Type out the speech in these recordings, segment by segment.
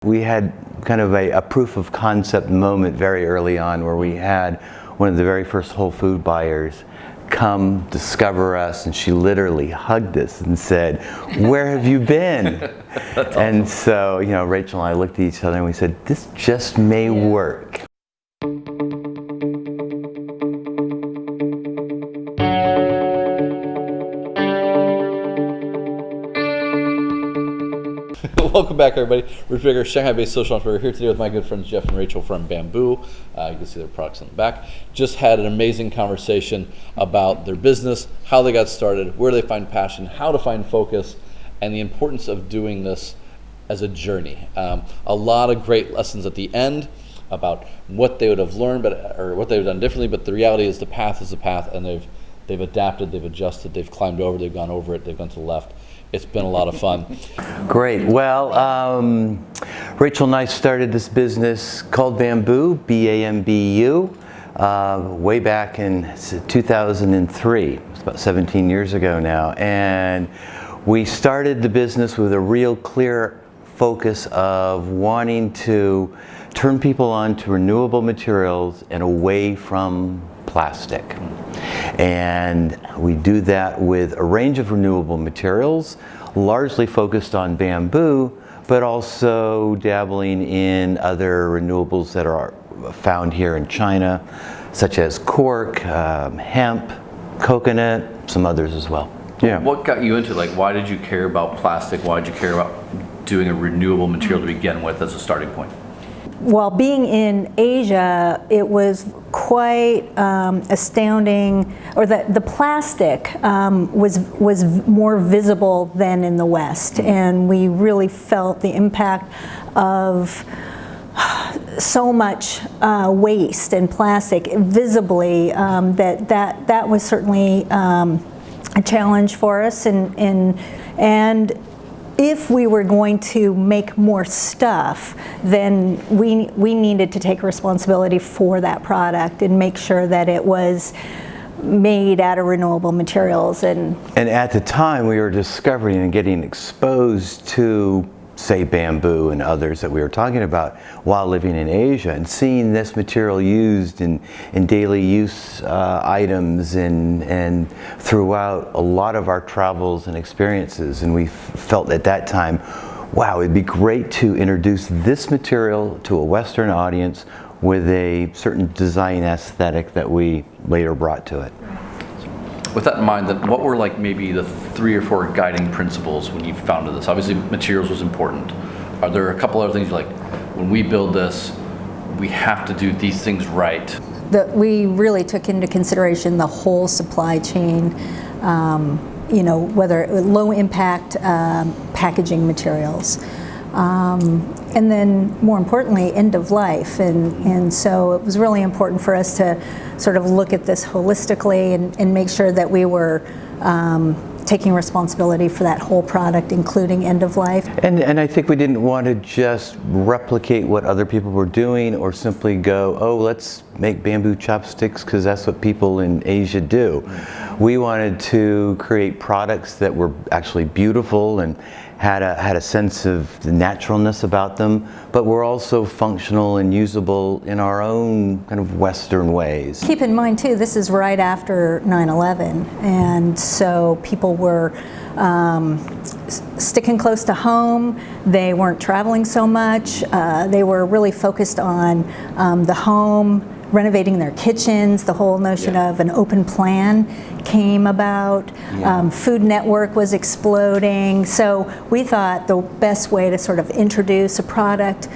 We had kind of a proof of concept moment very early on where we had one of the very first Whole Food buyers come discover us, and she literally hugged us and said, "Where have you been?" And so, Rachel and I looked at each other and we said, "This just may work." Welcome back, everybody. Rich Baker, Shanghai-based social entrepreneur, here today with my good friends Jeff and Rachel from Bambu. You can see their products in the back. Just had an amazing conversation about their business, how they got started, where they find passion, how to find focus, and the importance of doing this as a journey. A lot of great lessons at the end about what they would have learned, or what they would have done differently. But the reality is, the path is the path, and they've adapted, they've adjusted, they've climbed over, they've gone over it, they've gone to the left. It's been a lot of fun. Great. Well, Rachel and I started this business called Bambu, B-A-M-B-U, way back in 2003. It's about 17 years ago now. And we started the business with a real clear focus of wanting to turn people on to renewable materials and away from plastic. And we do that with a range of renewable materials, largely focused on bamboo, but also dabbling in other renewables that are found here in China, such as cork, hemp, coconut, some others as well. Yeah. What got you into, why did you care about plastic? Why did you care about doing a renewable material to begin with as a starting point? Well, being in Asia, it was quite astounding, or the plastic was more visible than in the West, and we really felt the impact of so much waste and plastic visibly. That was certainly a challenge for us, and if we were going to make more stuff, then we needed to take responsibility for that product and make sure that it was made out of renewable materials. And at the time, we were discovering and getting exposed to, say, bamboo and others that we were talking about while living in Asia, and seeing this material used in daily use items and throughout a lot of our travels and experiences. And we felt at that time, wow, it'd be great to introduce this material to a Western audience with a certain design aesthetic that we later brought to it. With that in mind, then what were maybe the 3 or 4 guiding principles when you founded this? Obviously, materials was important. Are there a couple other things you're like, when we build this, we have to do these things right? We really took into consideration the whole supply chain, whether low impact packaging materials. And then, more importantly, end of life. And so it was really important for us to sort of look at this holistically and make sure that we were taking responsibility for that whole product, including end of life. And I think we didn't want to just replicate what other people were doing, or simply go, oh, let's make bamboo chopsticks because that's what people in Asia do. We wanted to create products that were actually beautiful and had a sense of the naturalness about them, but were also functional and usable in our own kind of Western ways. Keep in mind too, this is right after 9/11, and so people were sticking close to home. They weren't traveling so much. They were really focused on the home, renovating their kitchens. The whole notion of an open plan came about. Food Network was exploding. So we thought the best way to sort of introduce a product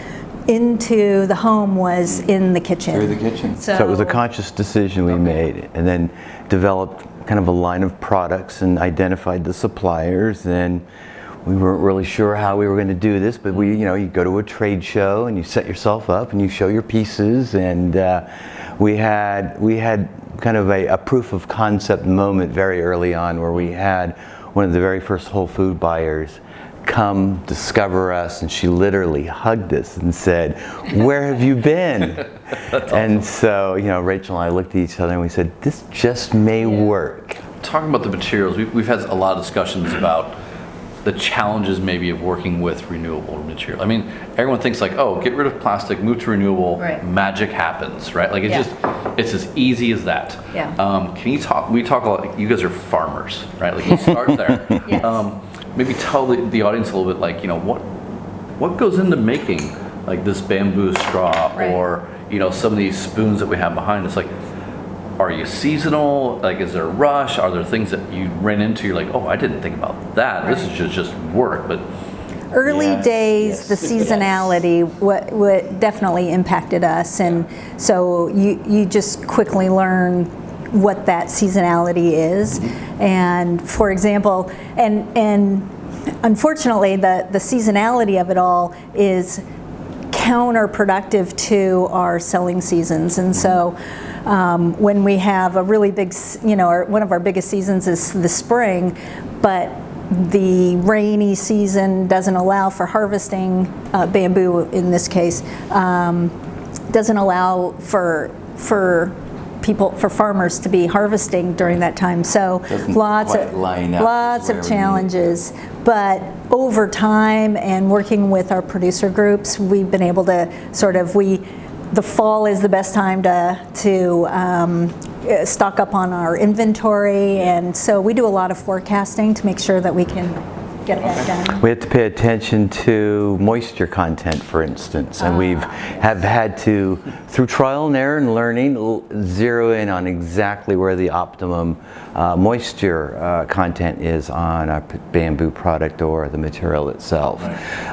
into the home was in the kitchen. Through the kitchen. So it was a conscious decision we made, and then developed kind of a line of products and identified the suppliers. And we weren't really sure how we were going to do this, but you go to a trade show and you set yourself up and you show your pieces, and we had kind of a proof of concept moment very early on where we had one of the very first Whole Food buyers come discover us, and she literally hugged us and said, "Where have you been?" And so, Rachel and I looked at each other and we said, "This just may work." Talking about the materials, we've had a lot of discussions about the challenges maybe of working with renewable material? I mean, everyone thinks like, oh, get rid of plastic, move to renewable, magic happens, right? Like it's as easy as that. Yeah. Can you talk? We talk a lot. You guys are farmers, right? Like you start there. Yes. Maybe tell the audience a little bit, like what goes into making like this bamboo straw, or some of these spoons that we have behind us, like. Are you seasonal? Like, is there a rush? Are there things that you ran into? You're like, oh, I didn't think about that. This is just work. But early days, the seasonality what definitely impacted us, and so you just quickly learn what that seasonality is. And for example, and unfortunately, the seasonality of it all is counterproductive to our selling seasons, and so. When we have a really big, one of our biggest seasons is the spring, but the rainy season doesn't allow for harvesting bamboo in this case, doesn't allow for farmers to be harvesting during that time. So lots of challenges. But over time and working with our producer groups, we've been able to the fall is the best time to stock up on our inventory, and so we do a lot of forecasting to make sure that we can get that done. We have to pay attention to moisture content, for instance, and have had to, through trial and error and learning, zero in on exactly where the optimum moisture content is on a bamboo product or the material itself.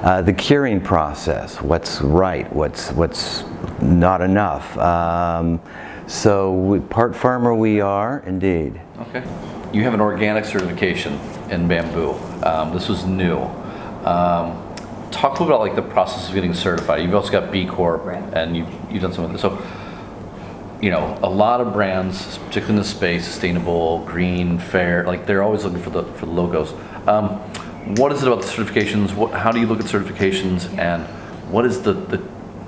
The curing process, what's right, what's not enough. So part farmer we are, indeed. Okay. You have an organic certification in bamboo. This was new. Talk a little about like the process of getting certified. You've also got B Corp, and you've done some of this. So, a lot of brands, particularly in the space, sustainable, green, fair, like they're always looking for the logos. What is it about the certifications? How do you look at certifications, and what is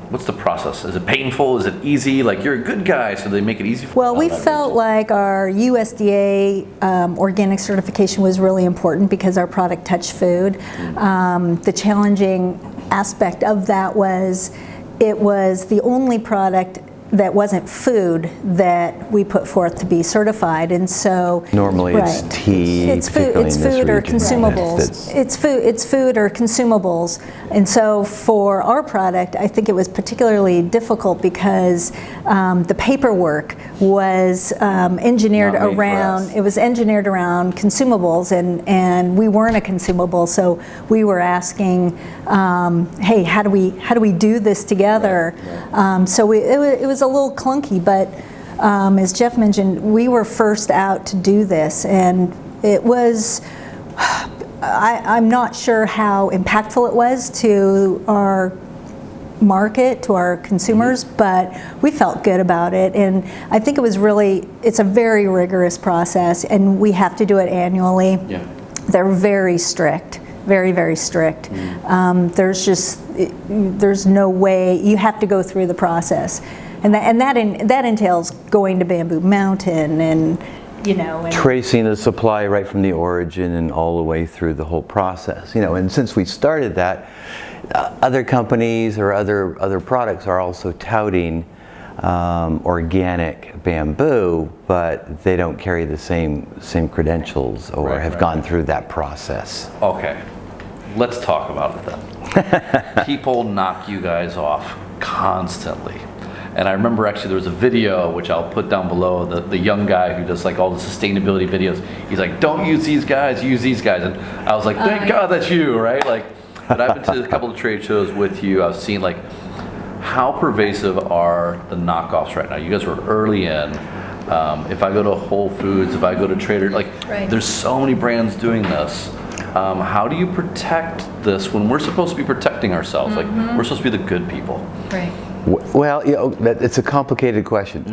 what's the process? Is it painful? Is it easy? Like, you're a good guy, so they make it easy for you? Well, we felt like our USDA organic certification was really important because our product touched food. The challenging aspect of that was it was the only product that wasn't food that we put forth to be certified, and so normally it's tea, it's food or consumables. It's food or consumables, and so for our product, I think it was particularly difficult because the paperwork was engineered around. It was engineered around consumables, and we weren't a consumable, so we were asking, hey, how do we do this together? So it was a little clunky, but as Jeff mentioned, we were first out to do this, and it was, I'm not sure how impactful it was to our market, to our consumers, but we felt good about it, and I think it's a very rigorous process, and we have to do it annually. They're very strict. Very, very strict. There's no way, you have to go through the process. And that entails going to Bamboo Mountain and tracing the supply right from the origin and all the way through the whole process. And since we started that, other companies or other products are also touting organic bamboo, but they don't carry the same credentials or have gone through that process. Okay, let's talk about it then. People knock you guys off constantly. And I remember actually there was a video, which I'll put down below, the young guy who does like all the sustainability videos. He's like, don't use these guys, use these guys. And I was like, thank God that's you, right? Like, but I've been to a couple of trade shows with you. I've seen like, how pervasive are the knockoffs right now? You guys were early in. If I go to Whole Foods, if I go to Trader, there's so many brands doing this. How do you protect this when we're supposed to be protecting ourselves? Like, we're supposed to be the good people. Right. Well, it's a complicated question.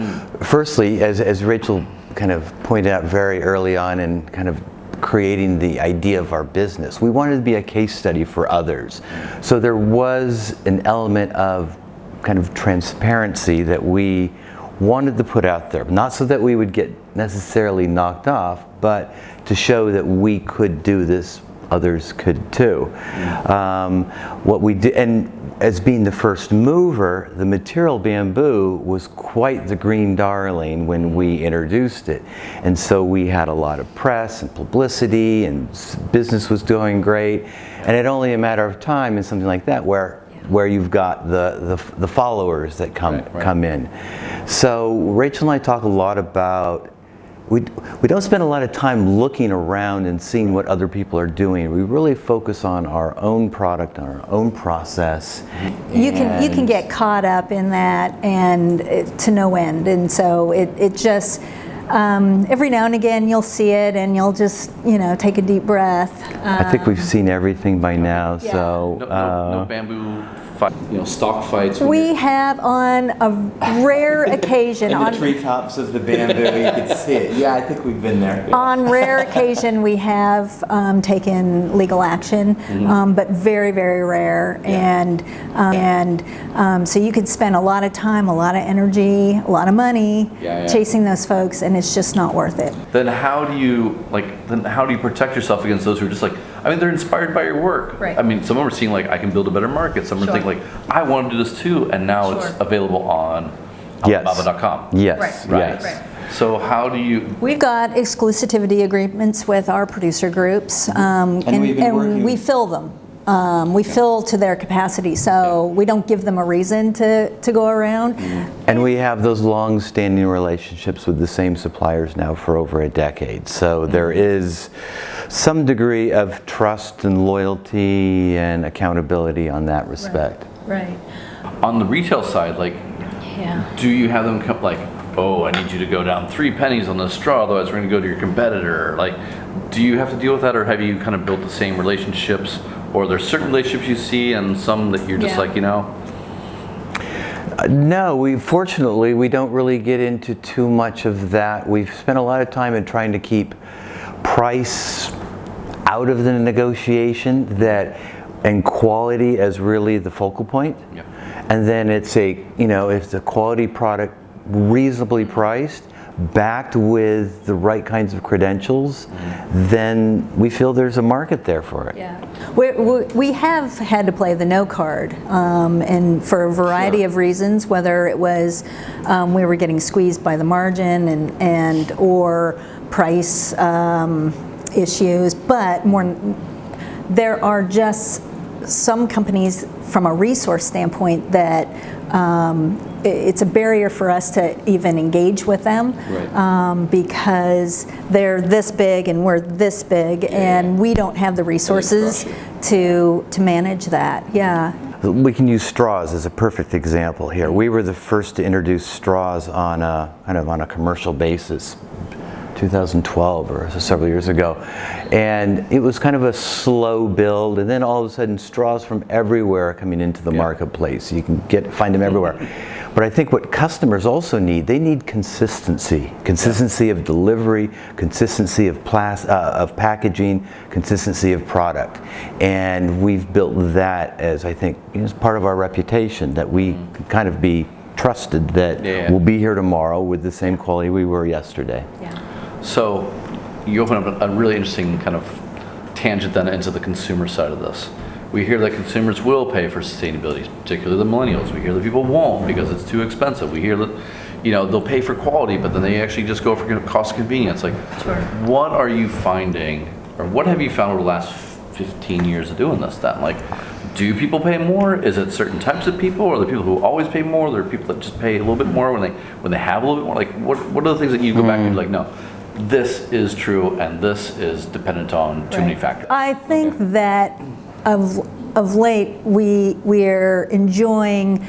Firstly, as Rachel kind of pointed out very early on in kind of creating the idea of our business, we wanted to be a case study for others. So there was an element of kind of transparency that we wanted to put out there, not so that we would get necessarily knocked off, but to show that we could do this others could too. What we did, and as being the first mover, the material bamboo was quite the green darling when we introduced it. And so we had a lot of press and publicity, and business was doing great. And it's only a matter of time in something like that where you've got the followers that come in. So Rachel and I talk a lot about, we don't spend a lot of time looking around and seeing what other people are doing. We really focus on our own product, on our own process. You can get caught up in that and to no end, and so it just every now and again you'll see it and you'll just take a deep breath. I think we've seen everything by now. Yeah. So No bamboo stock fights. We have on a rare occasion. in the treetops of the bamboo, you can see it. Yeah, I think we've been there. On rare occasion, we have taken legal action, but very, very rare. And so you could spend a lot of time, a lot of energy, a lot of money chasing those folks, and it's just not worth it. Then how do you protect yourself against those who are just like, I mean, they're inspired by your work. Right. I mean, some of them are seeing like, I can build a better market. Some are thinking like, I want to do this too, and now it's available on Alibaba.com. Yes. Right. Yes. So how do you? We've got exclusivity agreements with our producer groups, and we fill them. We fill to their capacity, so we don't give them a reason to go around. And we have those long-standing relationships with the same suppliers now for over a decade. So there is some degree of trust and loyalty and accountability on that respect. Right. On the retail side, like, do you have them come like, oh, I need you to go down 3 pennies on this straw, otherwise we're going to go to your competitor? Like, do you have to deal with that, or have you kind of built the same relationships? Or there's certain relationships you see and some that you're just like, No, fortunately we don't really get into too much of that. We've spent a lot of time in trying to keep price out of the negotiation, and quality as really the focal point. Yeah. And then it's if the quality product reasonably priced, backed with the right kinds of credentials, then we feel there's a market there for it. Yeah, we have had to play the no card, and for a variety of reasons, whether it was we were getting squeezed by the margin and or price issues, but there are just some companies from a resource standpoint that it's a barrier for us to even engage with them, because they're this big and we're this big, and we don't have the resources to manage that. Yeah. We can use straws as a perfect example here. We were the first to introduce straws on a commercial basis, 2012 or several years ago, and it was kind of a slow build, and then all of a sudden straws from everywhere are coming into the marketplace. You can find them everywhere. But I think what customers also need, they need consistency of delivery, consistency of packaging, consistency of product, and we've built that as, I think, as part of our reputation, that we can kind of be trusted that we'll be here tomorrow with the same quality we were yesterday. So you open up a really interesting kind of tangent then into the consumer side of this. We hear that consumers will pay for sustainability, particularly the millennials. We hear that people won't because it's too expensive. We hear that they'll pay for quality, but then they actually just go for cost convenience. Like, what are you finding, or what have you found over the last 15 years of doing this then? Like, do people pay more? Is it certain types of people, or are there people who always pay more? Are there people that just pay a little bit more when they have a little bit more? Like, what are the things that you go back and be like, no, this is true and this is dependent on too many factors? I think that of late we're enjoying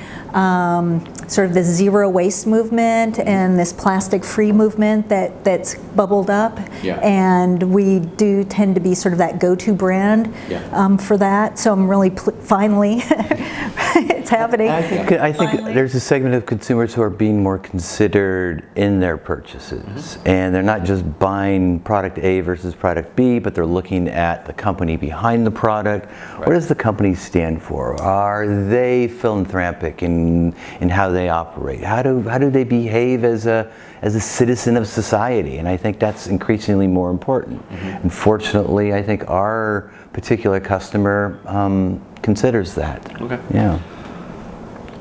sort of the zero waste movement and this plastic free movement that's bubbled up, and we do tend to be sort of that go-to brand for that. So I'm really finally it's happening. I think there's a segment of consumers who are being more considered in their purchases, and they're not just buying product A versus product B, but they're looking at the company behind the product. What is the company companies stand for? Are they philanthropic in how they operate? How do they behave as a citizen of society? And I think that's increasingly more important. Unfortunately, I think our particular customer considers that. Okay. Yeah.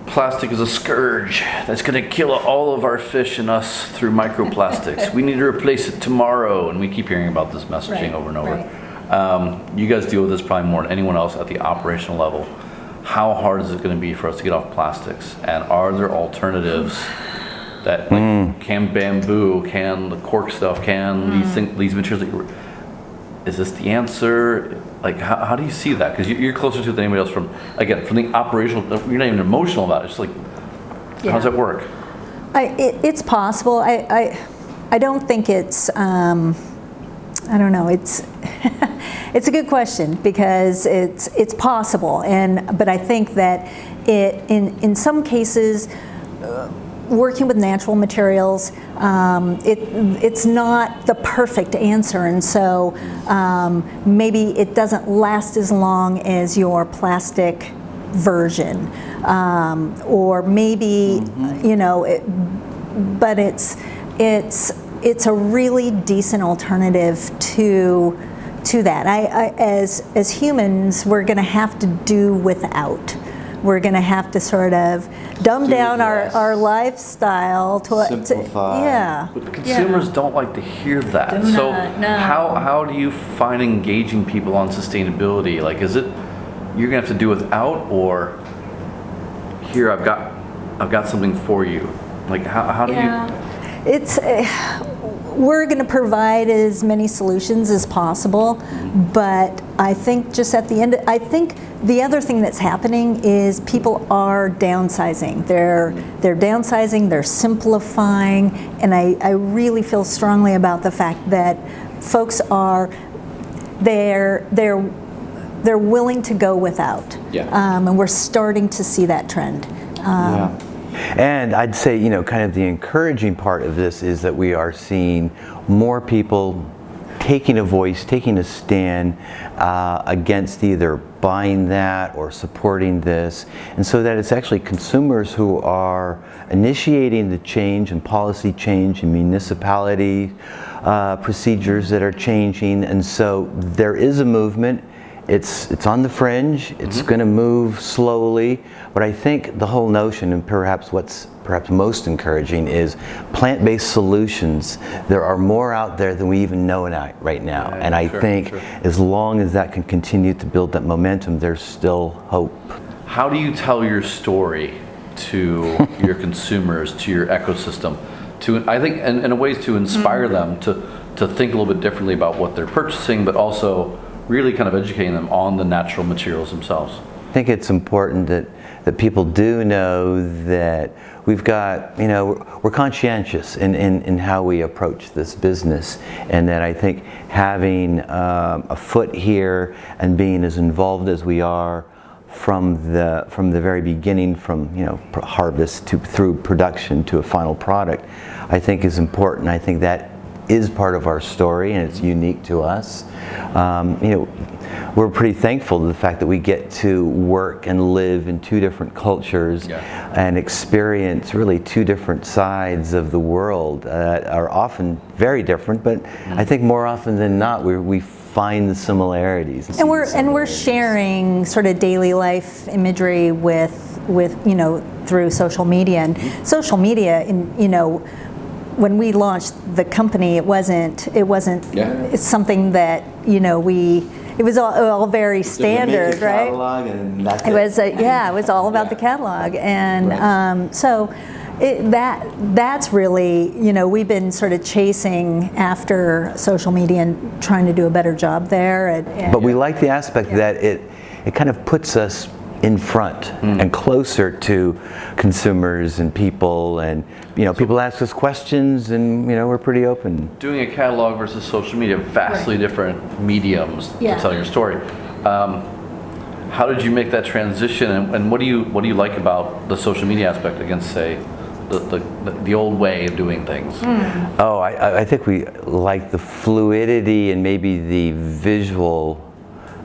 Plastic is a scourge that's going to kill all of our fish and us through microplastics. We need to replace it tomorrow, and we keep hearing about this messaging over and over. You guys deal with this probably more than anyone else at the operational level. How hard is it going to be for us to get off plastics? And are there alternatives that, like, can bamboo, can the cork stuff, can these materials? Is this the answer? Like, how do you see that? Because you're closer to it than anybody else from the operational, you're not even emotional about it. It's just like, how does that work? It's possible. I don't think it's, I don't know, it's, it's a good question because it's possible. But I think that in some cases, working with natural materials, it's not the perfect answer, and so maybe it doesn't last as long as your plastic version, or maybe but it's a really decent alternative to that. As humans, we're going to have to do without. We're going to have to sort of dumb down our lifestyle to simplify. Yeah. But consumers don't like to hear that. So how do you find engaging people on sustainability? Like, is it you're going to have to do without, or here I've got something for you? Like, how do you? It's we're going to provide as many solutions as possible, but I think just at the end, I think the other thing that's happening is people are downsizing. They're downsizing, they're simplifying, and I really feel strongly about the fact that folks are they're willing to go without, and we're starting to see that trend. And I'd say, kind of the encouraging part of this is that we are seeing more people taking a voice, taking a stand against either buying that or supporting this, and so that it's actually consumers who are initiating the change and policy change in municipality procedures that are changing, and so there is a movement. It's on the fringe, it's going to move slowly, but I think the whole notion, and perhaps what's most encouraging, is plant-based solutions. There are more out there than we even know right now, and I think as long as that can continue to build that momentum, there's still hope. How do you tell your story to your consumers, to your ecosystem, I think in a ways to inspire them to think a little bit differently about what they're purchasing, but also really kind of educating them on the natural materials themselves? I think it's important that people do know that we've got, we're conscientious in how we approach this business, and that I think having a foot here and being as involved as we are from the very beginning, from harvest through production to a final product, I think is important. I think that is part of our story, and it's unique to us. We're pretty thankful to the fact that we get to work and live in two different cultures and experience really two different sides of the world that are often very different, but I think more often than not we find the similarities. And we're sharing sort of daily life imagery with through social media, and social media, when we launched the company, it wasn't it's something that it was all very standard, right? And that's it was all about the catalog, and so that's really we've been sort of chasing after social media and trying to do a better job there. But we like the aspect that it kind of puts us in front and closer to consumers and people, and people ask us questions, and we're pretty open. Doing a catalog versus social media, vastly different mediums to tell your story. How did you make that transition, and what do you like about the social media aspect against, say, the old way of doing things? Oh, I think we like the fluidity and maybe the visual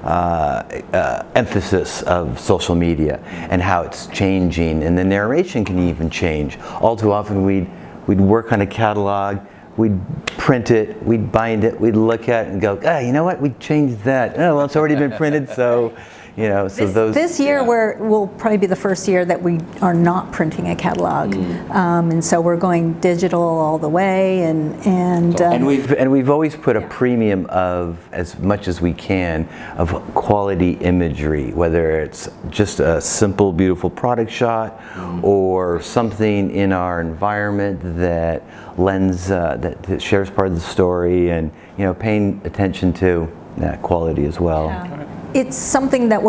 emphasis of social media and how it's changing, and the narration can even change. All too often we'd work on a catalog, we'd print it, we'd bind it, we'd look at it and go, you know what, we changed that. Oh, well, it's already been printed, so, you know, so This year will probably be the first year that we are not printing a catalog, and so we're going digital all the way, and we've always put a premium of, as much as we can, of quality imagery, whether it's just a simple, beautiful product shot or something in our environment that lends, that shares part of the story, and, you know, paying attention to that quality as well. Yeah. It's something that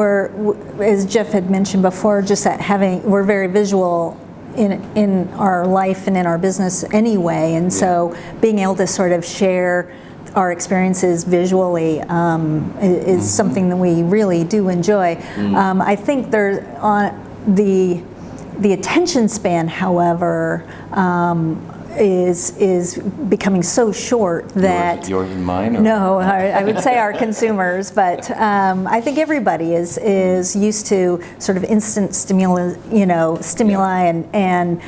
as Jeff had mentioned before, just that we're very visual in our life and in our business anyway, and so being able to sort of share our experiences visually is something that we really do enjoy. I think the attention span, however, is becoming so short that yours and mine? Or? No, I would say our consumers, but I think everybody is used to sort of instant stimuli, and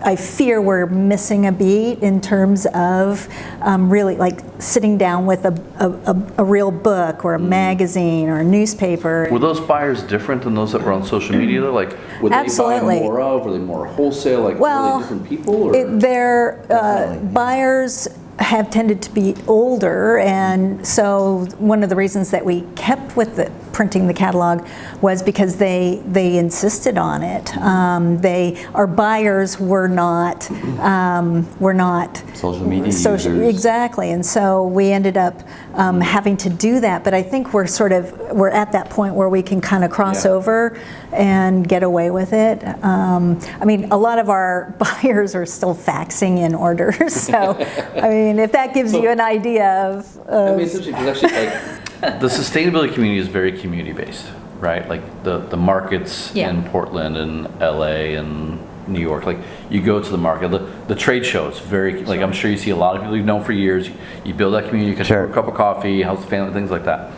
I fear we're missing a beat in terms of really like sitting down with a real book or a magazine or a newspaper. Were those buyers different than those that were on social media? Like, were they Absolutely. buying more of? Were they more wholesale? Like, were they different people? Or? Their buyers have tended to be older, and so one of the reasons that we kept with printing the catalog was because they insisted on it. Our buyers were not social media users. Exactly, and so we ended up having to do that. But I think we're at that point where we can kind of cross over and get away with it. I mean, a lot of our buyers are still faxing in orders, so I mean, if that gives you an idea of I mean, it's interesting because actually, like, the sustainability community is very community-based, right? Like the markets in Portland and LA and New York, like you go to the market, the trade show is very, like I'm sure you see a lot of people you've known for years, you build that community, you can share a cup of coffee, how's the family, things like that.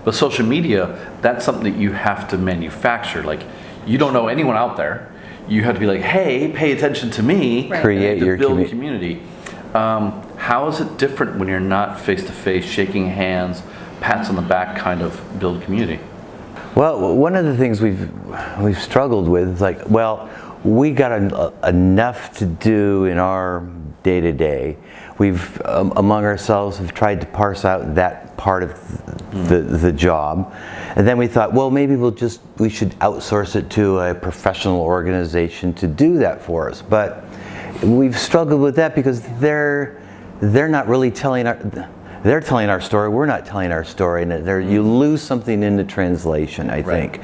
But social media, that's something that you have to manufacture. Like, you don't know anyone out there. You have to be like, hey, pay attention to me. Right. Create your build a community. How is it different when you're not face-to-face, shaking hands, pats on the back kind of build community? Well, one of the things we've struggled with is like, well, we got enough to do in our day-to-day. We've, among ourselves, have tried to parse out that part of the job. And then we thought, well, maybe we should outsource it to a professional organization to do that for us. But we've struggled with that because they're not really they're telling our story, we're not telling our story, and you lose something in the translation, I think.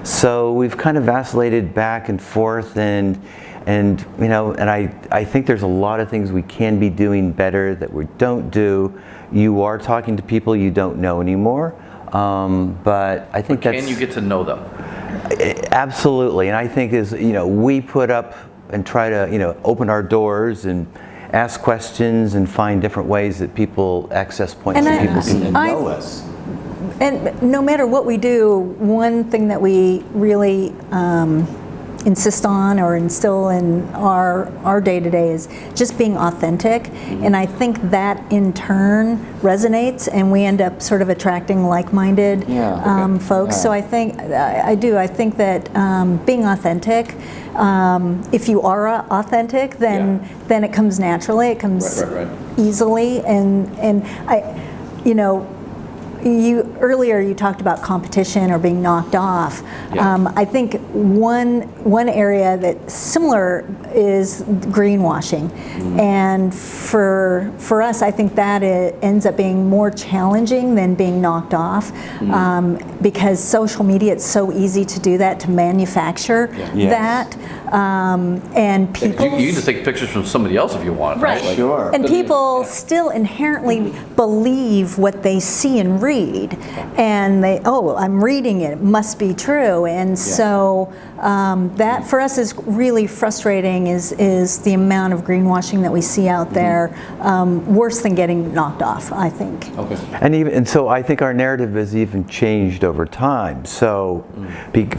So we've kind of vacillated back and forth, and you know, and I think there's a lot of things we can be doing better that we don't do. You are talking to people you don't know anymore, but I think can you get to know them? Absolutely, and I think we put up and try to open our doors and ask questions and find different ways that people access points that people can know us. And no matter what we do, one thing that we really insist on or instill in our day-to-day is just being authentic. And I think that in turn resonates, and we end up sort of attracting like-minded folks. So I think that being authentic, if you are authentic, then it comes naturally, it comes easily, and earlier you talked about competition or being knocked off. I think one area that's similar is greenwashing, and for us, I think that it ends up being more challenging than being knocked off, because social media, it's so easy to do that, to manufacture that, and people. You can just take pictures from somebody else if you want, right? Sure. And people still inherently believe what they see and read. read, and I'm reading it, it must be true. And so that for us is really frustrating, is the amount of greenwashing that we see out there, worse than getting knocked off, I think. Okay. And so I think our narrative has even changed over time. So,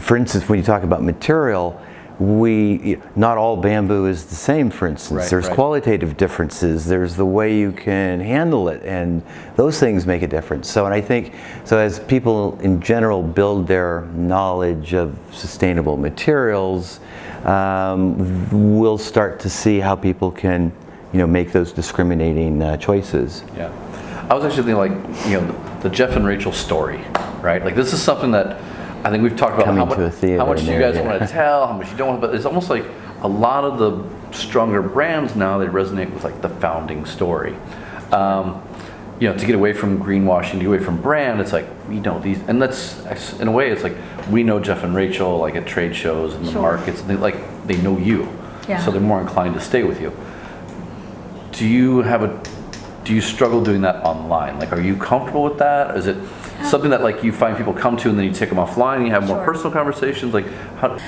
for instance, when you talk about material, not all bamboo is the same, for instance. There's qualitative differences. There's the way you can handle it, and those things make a difference. So, and I think, so as people in general build their knowledge of sustainable materials, we'll start to see how people can, make those discriminating choices. Yeah. I was actually thinking, like, the Jeff and Rachel story, right? Like, this is something that I think we've talked about how much you guys want to tell, how much you don't want, but it's almost like a lot of the stronger brands now, they resonate with like the founding story. To get away from greenwashing, to get away from brand, it's like, these, and that's, in a way, it's like, we know Jeff and Rachel, like at trade shows and the markets, and they know you. So they're more inclined to stay with you. Do you struggle doing that online? Like, are you comfortable with that? Is it something that like you find people come to and then you take them offline and you have more personal conversations? Like, how?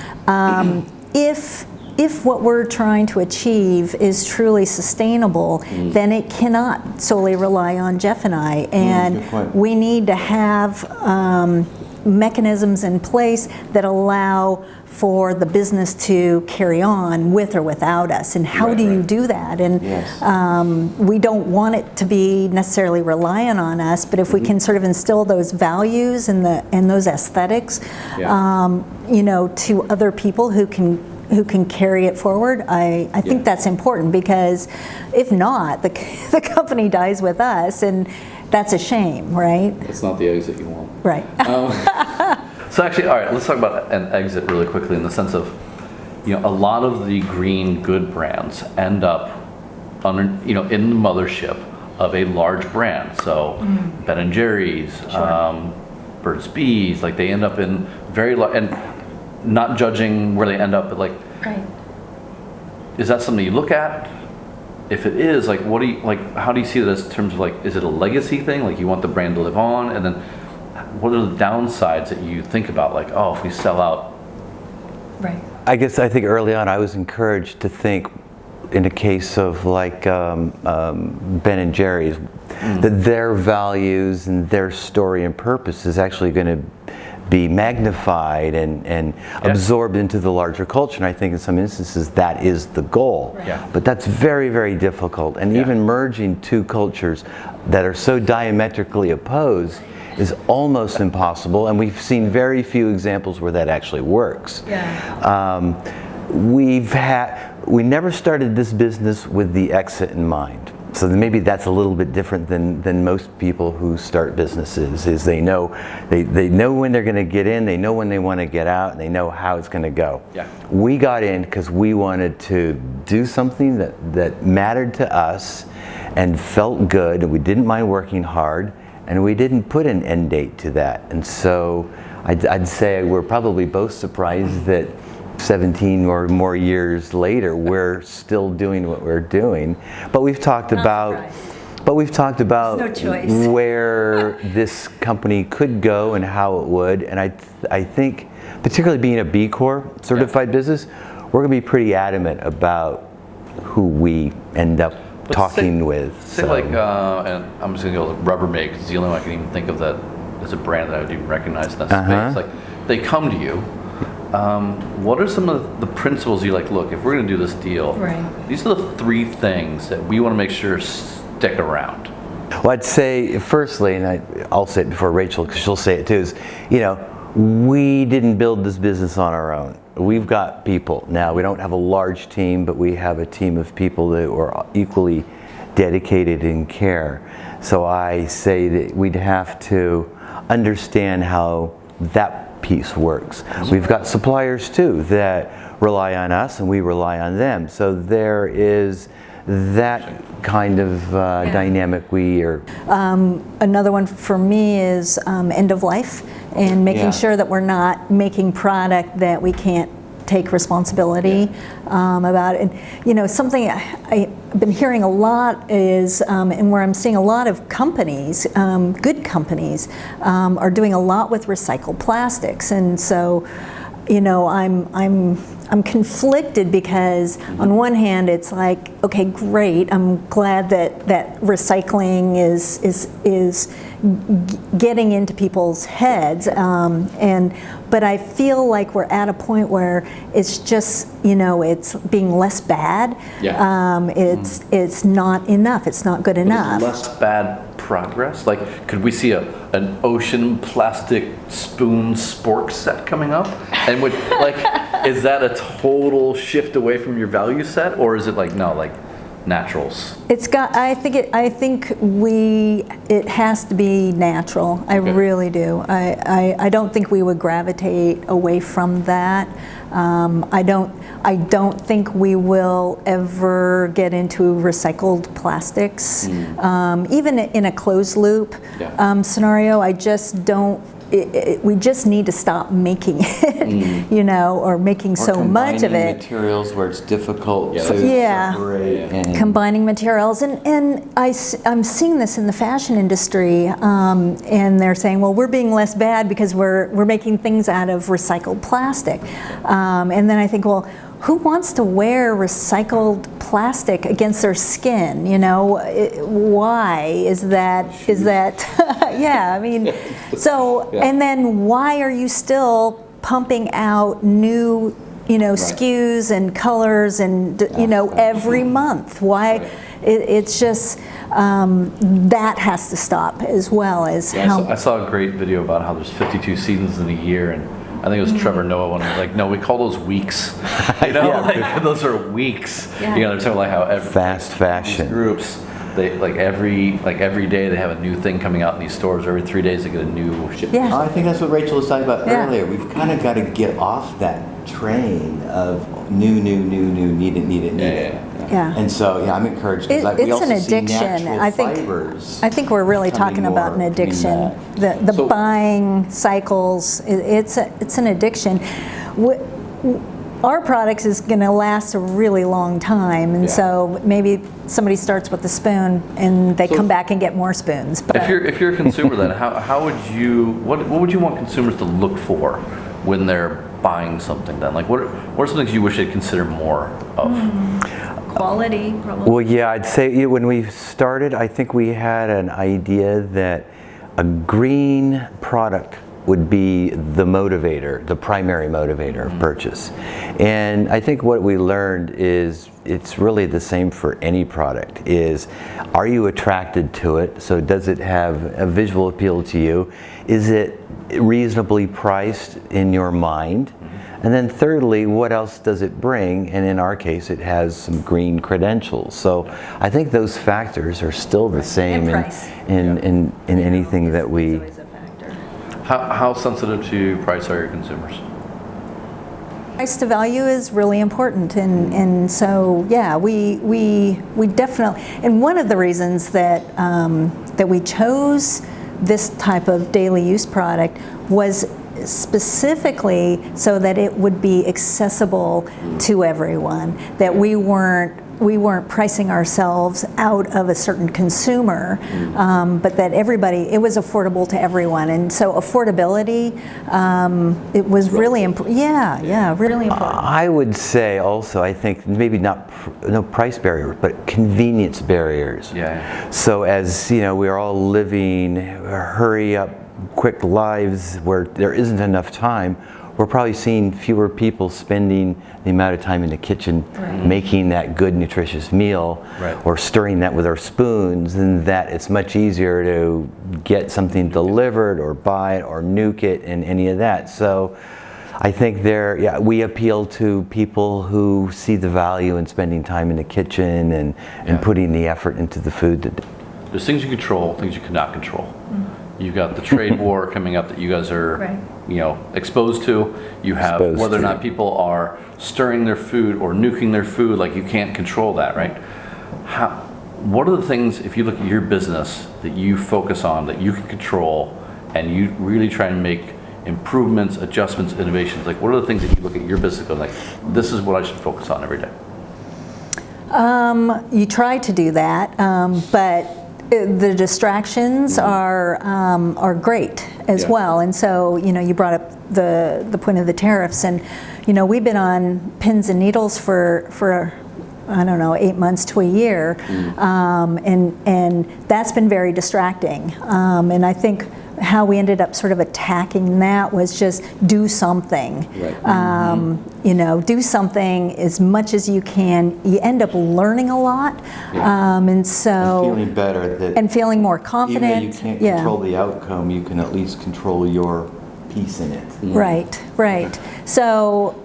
If what we're trying to achieve is truly sustainable, then it cannot solely rely on Jeff and I, and we need to have mechanisms in place that allow for the business to carry on with or without us. And how do you do that? And we don't want it to be necessarily reliant on us, but if we can sort of instill those values and those aesthetics, to other people who can carry it forward, I think that's important, because if not, the company dies with us, and that's a shame, right? It's not the exit you want. Right. So actually, all right, let's talk about an exit really quickly, in the sense of, a lot of the green good brands end up under, in the mothership of a large brand. So Ben & Jerry's, Burt's Bees, like they end up in very large, and not judging where they end up, but like, is that something you look at? If it is, like, how do you see that as terms of like, is it a legacy thing? Like, you want the brand to live on, and then what are the downsides that you think about? Like, if we sell out. Right. I think early on I was encouraged to think, in the case of like Ben & Jerry's, that their values and their story and purpose is actually going to be magnified and absorbed into the larger culture. And I think in some instances that is the goal. But that's very, very difficult. And even merging two cultures that are so diametrically opposed is almost impossible. And we've seen very few examples where that actually works. We never started this business with the exit in mind. So maybe that's a little bit different than most people who start businesses, is they know when they're going to get in, they know when they want to get out, and they know how it's going to go. We got in because we wanted to do something that mattered to us and felt good, and we didn't mind working hard, and we didn't put an end date to that. And so I'd say we're probably both surprised that 17 or more years later, we're still doing what we're doing. But we've talked about where this company could go and how it would. And I think, particularly being a B Corp certified business, we're going to be pretty adamant about who we end up talking with. Say like, and I'm just going to go with Rubbermaid, because it's the only one I can even think of that is a brand that I would even recognize in that space. Like, they come to you. What are some of the principles you like, look, if we're going to do this deal, these are the 3 things that we want to make sure stick around? Well, I'd say, firstly, and I'll say it before Rachel, because she'll say it too, is, we didn't build this business on our own. We've got people. Now, we don't have a large team, but we have a team of people that are equally dedicated and care. So I say that we'd have to understand how that piece works. We've got suppliers too that rely on us, and we rely on them. So there is that kind of dynamic we are. Another one for me is end of life, and making sure that we're not making product that we can't take responsibility about. And something been hearing a lot is, and where I'm seeing a lot of companies, good companies, are doing a lot with recycled plastics. And so, I'm conflicted because on one hand it's like, okay, great, I'm glad that recycling is getting into people's heads, but I feel like we're at a point where it's just, it's being less bad. Yeah. It's not enough. It's not good enough. Less bad progress? Like, could we see an ocean plastic spoon spork set coming up? And would, is that a total shift away from your value set, or is it naturals? It's got. I think it has to be natural. I really do. I don't think we would gravitate away from that. I don't think we will ever get into recycled plastics. Even in a closed loop scenario, I just don't. We just need to stop making it, or making so much of it. Materials where it's difficult to Yeah. separate. And Combining materials, and I'm seeing this in the fashion industry, and they're saying, well, we're being less bad because we're making things out of recycled plastic, and then I think, well, who wants to wear recycled plastic against their skin? Why is that? Yeah, I mean, so, and then why are you still pumping out new, SKUs and colors and, every month? Why? It's just, that has to stop, as well as how. I saw a great video about how there's 52 seasons in a year, and I think it was Trevor Noah one. No, we call those weeks. Those are weeks. Yeah. They're talking like how fast fashion groups, they every day they have a new thing coming out in these stores. Every 3 days they get a new ship. Yeah. I think that's what Rachel was talking about Yeah. earlier. We've kind of got to get off that train of new, need it. Yeah. And so, I'm encouraged because we It's also an see addiction. natural fibers. I think we're really becoming talking about an more addiction. The So- buying cycles. It's an addiction. Our products is going to last a really long time, and so maybe somebody starts with a spoon and they come back and get more spoons. But If you're a consumer, then how would you what would you want consumers to look for when they're buying something? Then, what are some things you wish they'd consider more of? Quality, probably. Well, I'd say when we started, I think we had an idea that a green product would be the motivator, the primary motivator of purchase. And I think what we learned is it's really the same for any product, is are you attracted to it? So does it have a visual appeal to you? Is it reasonably priced in your mind? And then thirdly, what else does it bring? And in our case, it has some green credentials. So I think those factors are still the same And price. in anything that we... It's always a factor. How sensitive to price are your consumers? price to value is really important, and so we definitely. And one of the reasons that that we chose this type of daily use product was specifically so that it would be accessible to everyone, that we weren't pricing ourselves out of a certain consumer, but that it was affordable to everyone. And so affordability, it was really important. Yeah, really important. I would say also, I think maybe no price barrier, but convenience barriers. Yeah. So as we're all living hurry up, quick lives where there isn't enough time, we're probably seeing fewer people spending the amount of time in the kitchen making that good, nutritious meal, or stirring that with our spoons, and that it's much easier to get something delivered or buy it or nuke it and any of that. So I think we appeal to people who see the value in spending time in the kitchen and putting the effort into the food. There's things you control, things you cannot control. You've got the trade war coming up that you guys are, exposed to. You have whether or not people are stirring their food or nuking their food. You can't control that, right? What are the things, if you look at your business, that you focus on that you can control, and you really try and make improvements, adjustments, innovations? What are the things that you look at your business and go this is what I should focus on every day? You try to do that, but the distractions are great as well. And so, you brought up the point of the tariffs, and we've been on pins and needles for I don't know, 8 months to a year, and that's been very distracting. And I think how we ended up sort of attacking that was just do something. Right. Do something as much as you can. You end up learning a lot, and so And feeling better. and feeling more confident. Even though you can't control the outcome, you can at least control your piece in it. Right. So,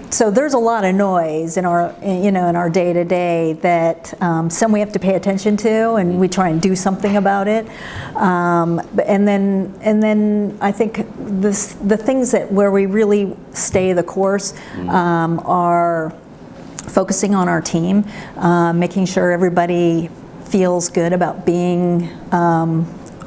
so there's a lot of noise in our day to day that some we have to pay attention to, and we try and do something about it. And then I think the things where we really stay the course are focusing on our team, making sure everybody feels good about being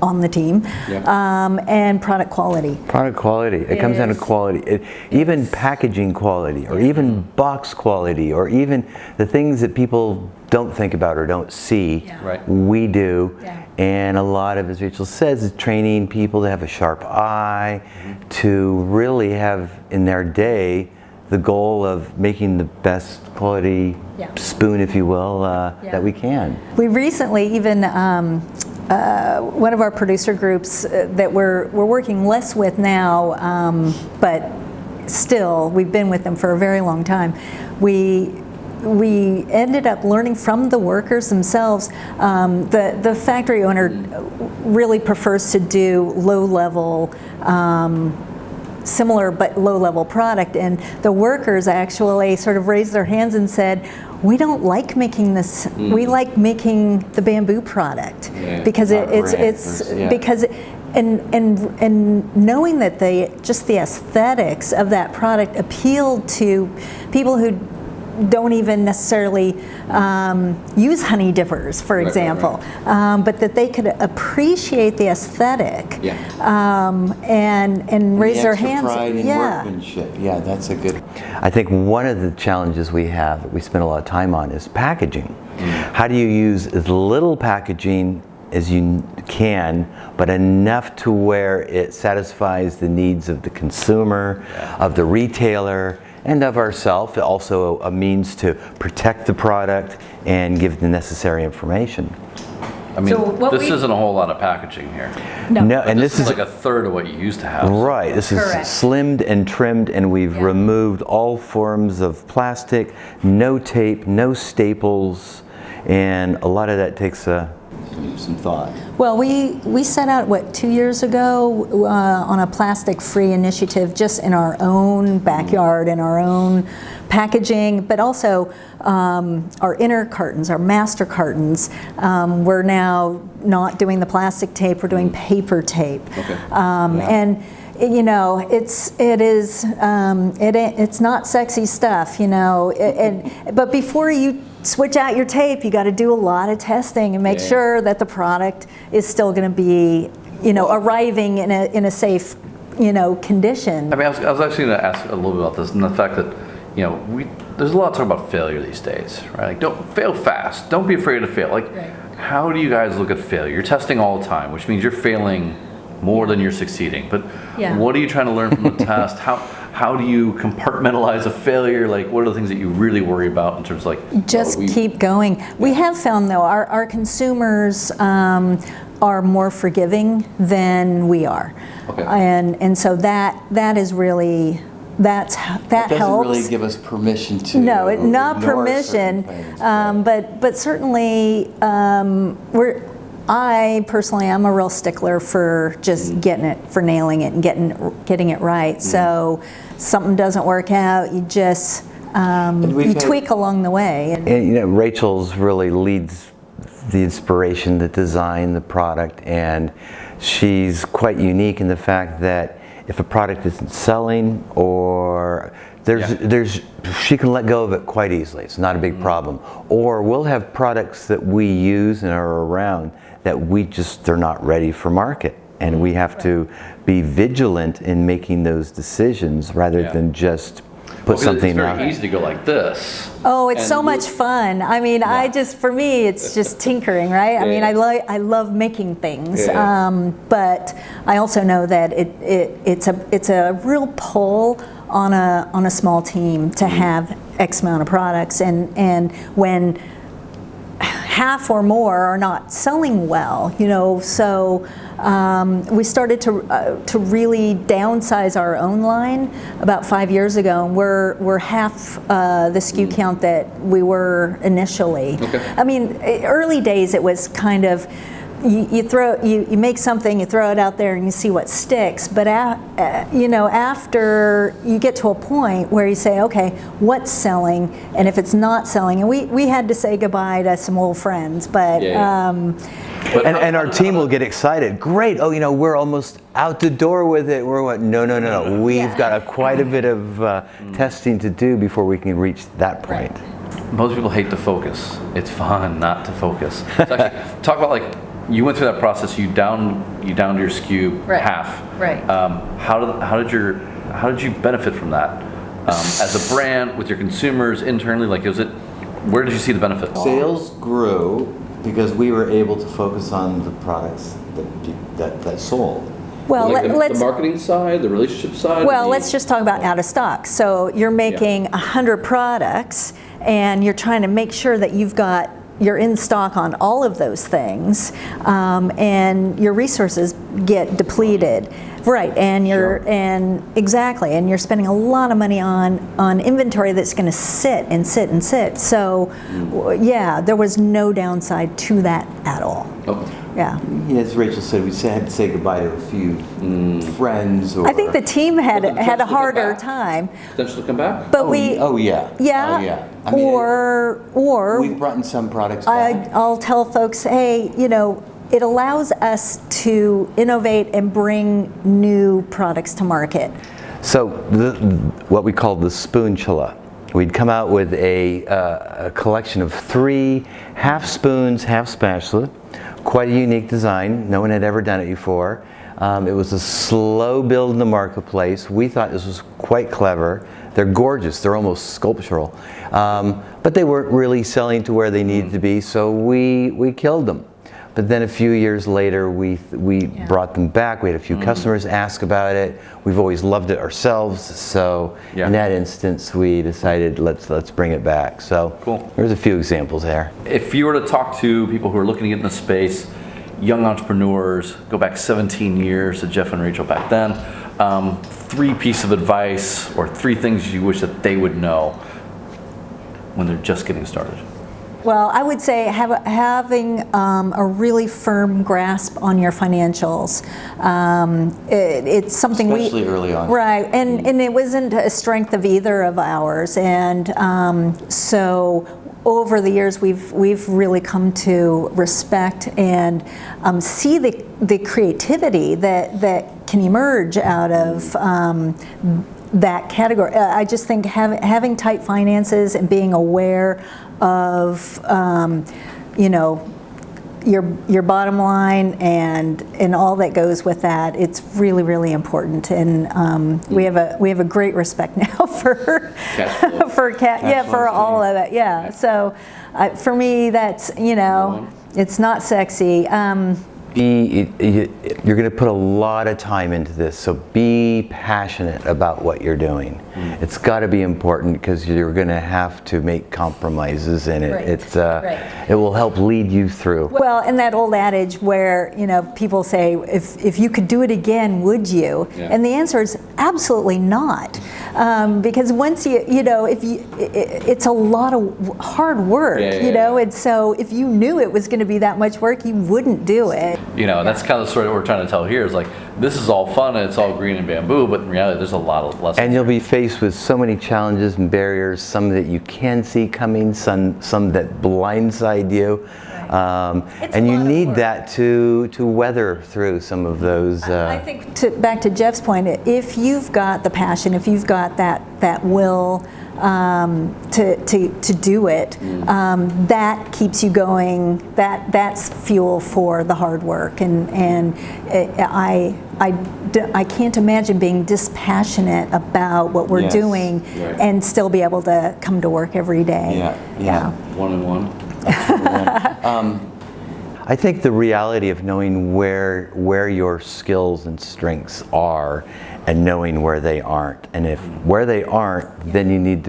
on the team, and product quality. Product quality. It comes down to quality. Even packaging quality, or even box quality, or even the things that people don't think about or don't see. Right. We do. And a lot of, as Rachel says, is training people to have a sharp eye, to really have in their day the goal of making the best quality spoon, if you will, that we can. We recently even one of our producer groups that we're working less with now, but still we've been with them for a very long time. We ended up learning from the workers themselves. The factory owner really prefers to do low-level, similar but low-level product, and the workers actually sort of raised their hands and said, we don't like making this. We like making the Bambu product because because and knowing that just the aesthetics of that product appealed to people who don't even necessarily use honey dippers, for example, but that they could appreciate the aesthetic and raise their hands. Pride in workmanship. Yeah, that's a good. I think one of the challenges we have that we spend a lot of time on is packaging. How do you use as little packaging as you can, but enough to where it satisfies the needs of the consumer, of the retailer, and of ourselves, also a means to protect the product and give the necessary information. I mean, this isn't a whole lot of packaging here. No, and this is like a third of what you used to have. Right, this is slimmed and trimmed, and we've removed all forms of plastic, no tape, no staples, and a lot of that takes some thought. Well, we set out, 2 years ago on a plastic-free initiative just in our own backyard, in our own packaging, but also our inner cartons, our master cartons. We're now not doing the plastic tape, we're doing paper tape. And it's not sexy stuff, but before you switch out your tape, you got to do a lot of testing and make sure that the product is still going to be, arriving in a safe, condition. I mean, I was actually going to ask a little bit about this, and the fact that, there's a lot of talk about failure these days, right? Like, don't fail fast. Don't be afraid to fail. Like, how do you guys look at failure? You're testing all the time, which means you're failing more than you're succeeding. But what are you trying to learn from the test? How do you compartmentalize a failure? Like, what are the things that you really worry about in terms of like... Just keep going. We have found, though, our consumers are more forgiving than we are. And so that is really... That doesn't helps. Really give us permission to. No, not permission, but certainly I personally am a real stickler for just nailing it and getting it right. So something doesn't work out, you just you tweak along the way. And Rachel's really leads the inspiration, the design, the product, and she's quite unique in the fact that if a product isn't selling or she can let go of it quite easily. It's not a big problem. Or we'll have products that we use and are around that they're not ready for market. And we have to be vigilant in making those decisions rather than just put It's something very out. easy to go like this. Oh, it's And so much fun. I mean, for me, it's just tinkering, right? I mean, I love making things, but I also know that it's a real pull on a small team to have X amount of products, and when half or more are not selling well, so we started to really downsize our own line about 5 years ago, and we're half the SKU count that we were initially. Okay. I mean, early days it was kind of you make something, you throw it out there, and you see what sticks. But after you get to a point where you say, okay, what's selling, and if it's not selling, and we had to say goodbye to some old friends, but. And our team will get excited. Great! Oh, we're almost out the door with it. We're what? No. We've got quite a bit of testing to do before we can reach that point. Most people hate to focus. It's fun not to focus. So actually, talk about you went through that process. You downed your SKU half. Right. How did you benefit from that as a brand with your consumers internally? Where did you see the benefits? Sales grew because we were able to focus on the products that sold. Well, the marketing side, the relationship side. Well, let's just talk about out of stock. So you're making 100 products, and you're trying to make sure that you're in stock on all of those things, and your resources get depleted, right? And and you're spending a lot of money on inventory that's going to sit and sit and sit. So, there was no downside to that at all. Okay. Yeah. As Rachel said, we had to say goodbye to a few friends. I think the team had a harder time. Potential to come back? But yeah. I mean, or we've brought in some products back. I'll tell folks, hey, it allows us to innovate and bring new products to market. So what we call the spoonchula. We'd come out with a collection of 3 half spoons, half spatula. Quite a unique design. No one had ever done it before. It was a slow build in the marketplace. We thought this was quite clever. They're gorgeous. They're almost sculptural. But they weren't really selling to where they needed to be, so we killed them. But then a few years later, we brought them back. We had a few customers ask about it. We've always loved it ourselves. So in that instance, we decided let's bring it back. So cool. There's a few examples there. If you were to talk to people who are looking to get in the space, young entrepreneurs, go back 17 years to Jeff and Rachel back then, 3 pieces of advice or 3 things you wish that they would know when they're just getting started. Well, I would say having a really firm grasp on your financials. It's something especially early on, right? And it wasn't a strength of either of ours, and so over the years we've really come to respect and see the creativity that can emerge out of that category. I just think having tight finances and being aware of your bottom line and all that goes with that, it's really, really important. And we have a great respect now for for all of it. Yeah. So for me, that's it's not sexy. You're going to put a lot of time into this, so be passionate about what you're doing. It's got to be important because you're going to have to make compromises, and it will help lead you through. Well, and that old adage where people say, if you could do it again, would you? Yeah. And the answer is absolutely not, because once it's a lot of hard work, and so if you knew it was going to be that much work, you wouldn't do it. That's kind of the story that we're trying to tell here is this is all fun and it's all green and bamboo, but in reality there's a lot of lessons. And you'll be faced with so many challenges and barriers, some that you can see coming, some that blindside you. And you need that to weather through some of those. I think back to Jeff's point, if you've got the passion, if you've got that will, to do it, that keeps you going. That's fuel for the hard work, and I can't imagine being dispassionate about what we're Yes, doing right. and still be able to come to work every day. Yeah. One and one. I think the reality of knowing where your skills and strengths are and knowing where they aren't. And if where they aren't, then you need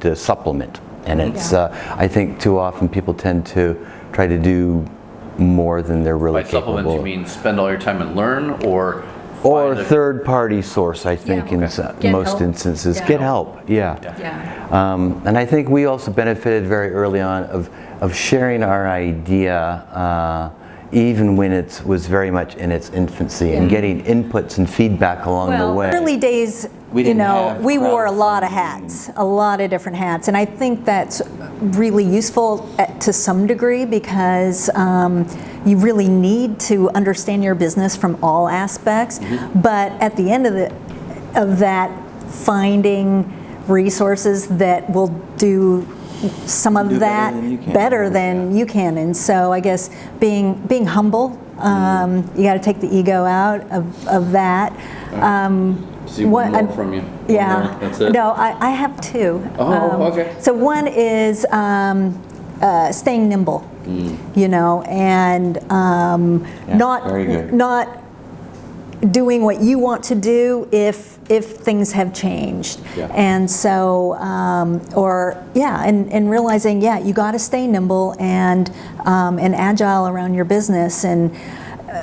to supplement. And it's, I think too often people tend to try to do more than they're really By capable supplement, you of. mean spend all your time and learn, or Or find a- third-party source, I think, in Get most help. instances. Yeah. Get help, yeah. Yeah. And I think we also benefited very early on of sharing our idea, even when it was very much in its infancy, and getting inputs and feedback along the Well, way. Early days, We didn't have we wore a lot of crowdfunding. hats, a lot of different hats, and I think that's really useful to some degree because you really need to understand your business from all aspects. But at the end of that, finding resources that will do some of Do better that than you can. better than you can, and so I guess being humble. You got to take the ego out of that. See one more from you. One Yeah. more, that's it. No, I have two. Oh, okay. So one is staying nimble, and not very good. not doing what you want to do if things have changed. Yeah. And so, and realizing, you got to stay nimble and agile around your business. And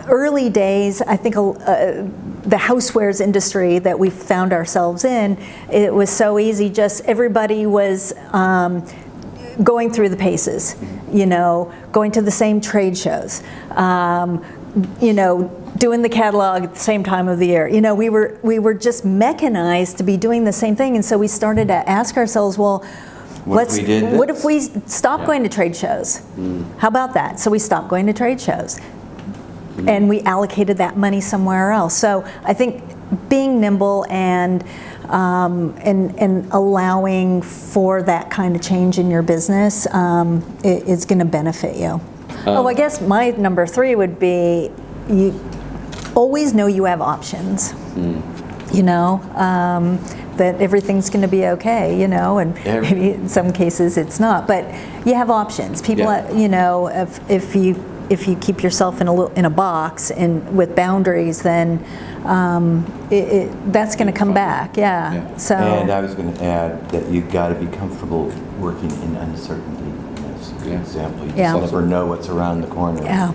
early days, I think the housewares industry that we found ourselves in, it was so easy. Just everybody was going through the paces, going to the same trade shows, doing the catalog at the same time of the year. We were just mechanized to be doing the same thing, and so we started to ask ourselves, well, What if we did what this? if we stopped going to trade shows? How about that? So we stopped going to trade shows, and we allocated that money somewhere else. So I think being nimble and allowing for that kind of change in your business is going to benefit you. I guess my number 3 would be you always know you have options. That everything's going to be okay, and maybe in some cases it's not, but you have options. People, if you keep yourself in a box and with boundaries, then that's going to come back. Yeah. So. And I was going to add that you've got to be comfortable working in uncertainty. As an example, you just never know what's around the corner. Yeah.